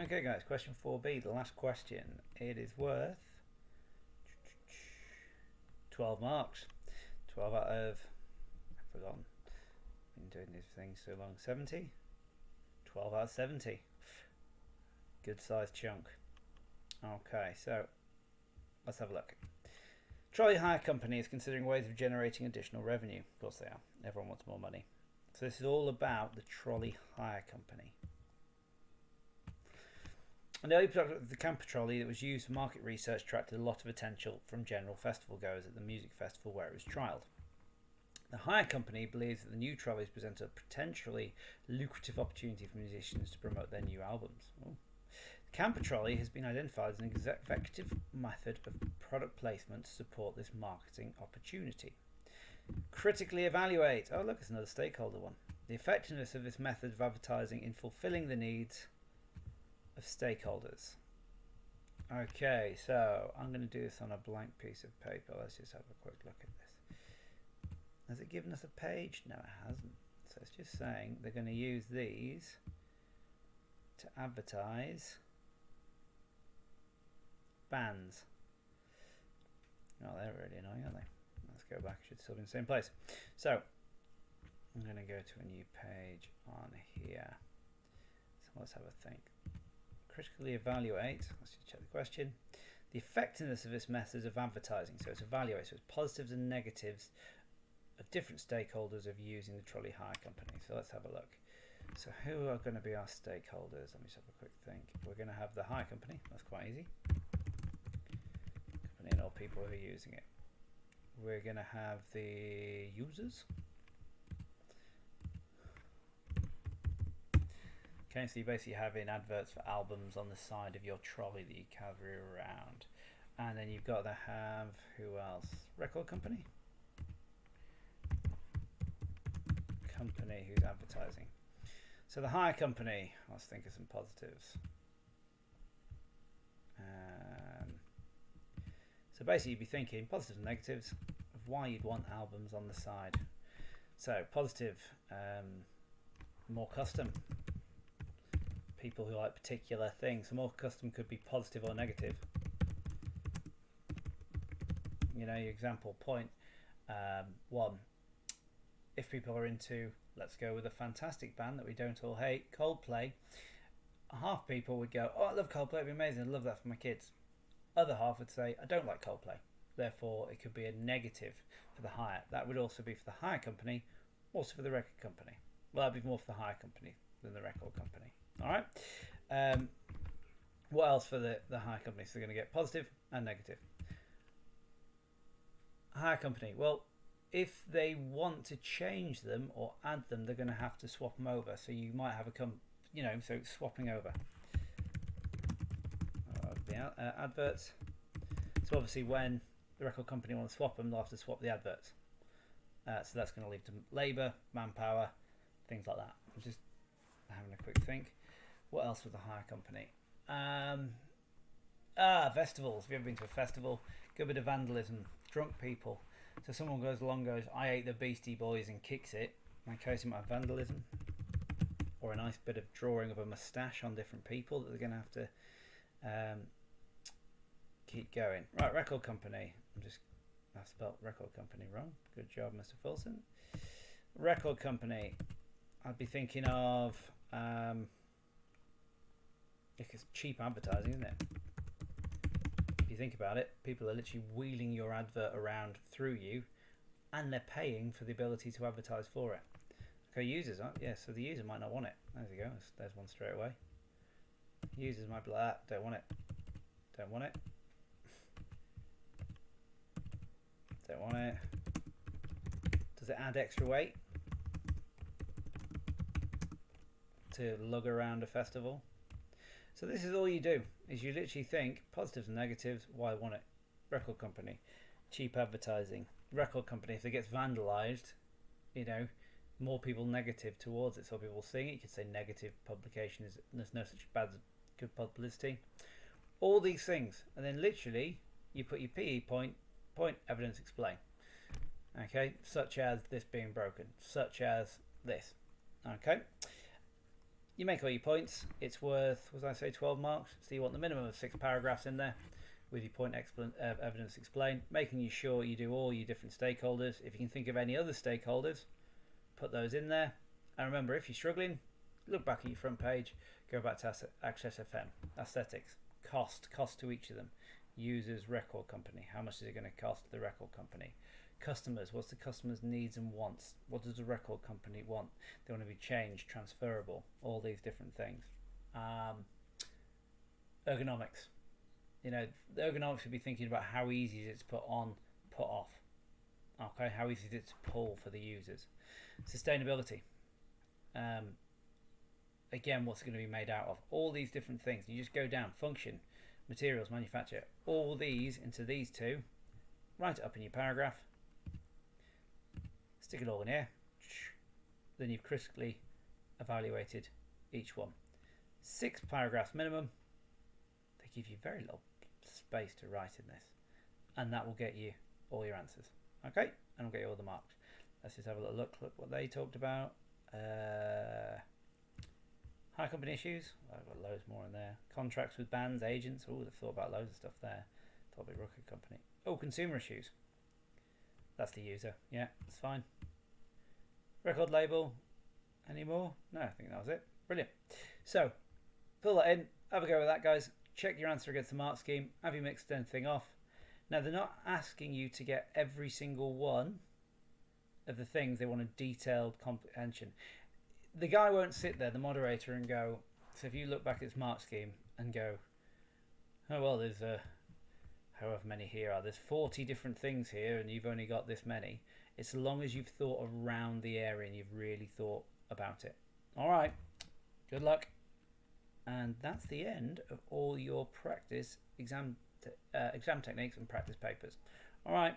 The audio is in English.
Okay, guys, question 4B, the last question. It is worth 12 marks. 12 out of, I've forgotten, been doing these things so long, 70? 12 out of 70. Good sized chunk. Okay, so let's have a look. Trolley hire company is considering ways of generating additional revenue. Of course they are. Everyone wants more money. So this is all about the trolley hire company. An early product of the camper trolley that was used for market research attracted a lot of attention from general festival goers at the music festival where it was trialled. The hire company believes that the new trolleys present a potentially lucrative opportunity for musicians to promote their new albums. Ooh. The camper trolley has been identified as an effective method of product placement to support this marketing opportunity. Critically evaluate. Oh, look, it's another stakeholder one. The effectiveness of this method of advertising in fulfilling the needs of stakeholders. Okay, so I'm going to do this on a blank piece of paper. Let's just have a quick look at this. Has it given us a page? No, it hasn't. So it's just saying they're going to use these to advertise bands. Oh, they're really annoying, aren't they? Let's go back. Should still be in the same place. So I'm going to go to a new page on here. So let's have a think. Critically evaluate. Let's just check the question. The effectiveness of this method of advertising. So it's evaluate. So it's positives and negatives of different stakeholders of using the trolley hire company. So let's have a look. So who are going to be our stakeholders? Let me just have a quick think. We're going to have the hire company. That's quite easy. Company and all people who are using it. We're going to have the users. Okay, so you're basically having adverts for albums on the side of your trolley that you carry around. And then you've got to have, who else? Record company? Company who's advertising. So the hire company, let's think of some positives. So basically you'd be thinking positives and negatives of why you'd want albums on the side. So positive, more custom. People who like particular things. So more custom could be positive or negative. You know, your example point one. If people are into, let's go with a fantastic band that we don't all hate, Coldplay, half people would go, oh, I love Coldplay, it'd be amazing, I'd love that for my kids. Other half would say, I don't like Coldplay. Therefore, it could be a negative for the hire. That would also be for the hire company, also for the record company. Well, that'd be more for the hire company than the record company. All right. What else for the hire company? So they're going to get positive and negative. Hire company. Well, if they want to change them or add them, they're going to have to swap them over. So you might have so swapping over. The adverts. So obviously when the record company want to swap them, they'll have to swap the adverts. So that's going to lead to labour, manpower, things like that. I'm just having a quick think. What else with the hire company? Festivals. Have you ever been to a festival? Good bit of vandalism. Drunk people. So someone goes along, goes, I ate the Beastie Boys and kicks it. Okay, so you might have vandalism. Or a nice bit of drawing of a moustache on different people that they're going to have to keep going. Right, record company. I've spelt record company wrong. Good job, Mr. Fulson. Record company. I'd be thinking of it's cheap advertising, isn't it? If you think about it, people are literally wheeling your advert around through you, and they're paying for the ability to advertise for it. Okay, users, yeah, so the user might not want it. There you go. There's one straight away. Users might be like that. Don't want it. Don't want it. Don't want it. Does it add extra weight to lug around a festival? So this is all you do, is you literally think positives and negatives, why want it? Record company, cheap advertising. Record company, if it gets vandalised, more people negative towards it, so people seeing it. You could say negative publication is there's no such bad as good publicity. All these things, and then literally you put your PE point, evidence, explain. Okay, such as this being broken, such as this. Okay. you make all your points. It's worth, was I say 12 marks? So you want the minimum of 6 paragraphs in there with your point evidence explained, making sure you do all your different stakeholders. If you can think of any other stakeholders, put those in there. And remember, if you're struggling, look back at your front page, go back to Access FM, aesthetics, cost to each of them, users, record company, how much is it going to cost the record company, customers, what's the customer's needs and wants, what does the record company want, they want to be changed, transferable, all these different things. Ergonomics, the ergonomics would be thinking about how easy is it to put on, put off, okay, how easy is it to pull for the users. Sustainability, again, what's it going to be made out of, all these different things. You just go down, function, materials, manufacture, all these into these two, write it up in your paragraph, stick it all in here, then you've critically evaluated each one. 6 paragraphs minimum. They give you very little space to write in this, and that will get you all your answers, okay, and will get you all the marks. Let's just have a little look what they talked about. High company issues, I've got loads more in there. Contracts with bands, agents, oh, they've thought about loads of stuff there. Thought it'd be record company. Oh, consumer issues, that's the user, yeah, that's fine. Record label, any more? No, I think that was it. Brilliant. So, fill that in, have a go with that, guys. Check your answer against the mark scheme. Have you mixed anything off? Now, they're not asking you to get every single one of the things. They want a detailed comprehension. The guy won't sit there, the moderator, and go, so if you look back at his mark scheme and go, oh, well, there's however many here are. There's 40 different things here, and you've only got this many. It's as long as you've thought around the area and you've really thought about it. All right. Good luck. And that's the end of all your practice exam techniques and practice papers. All right.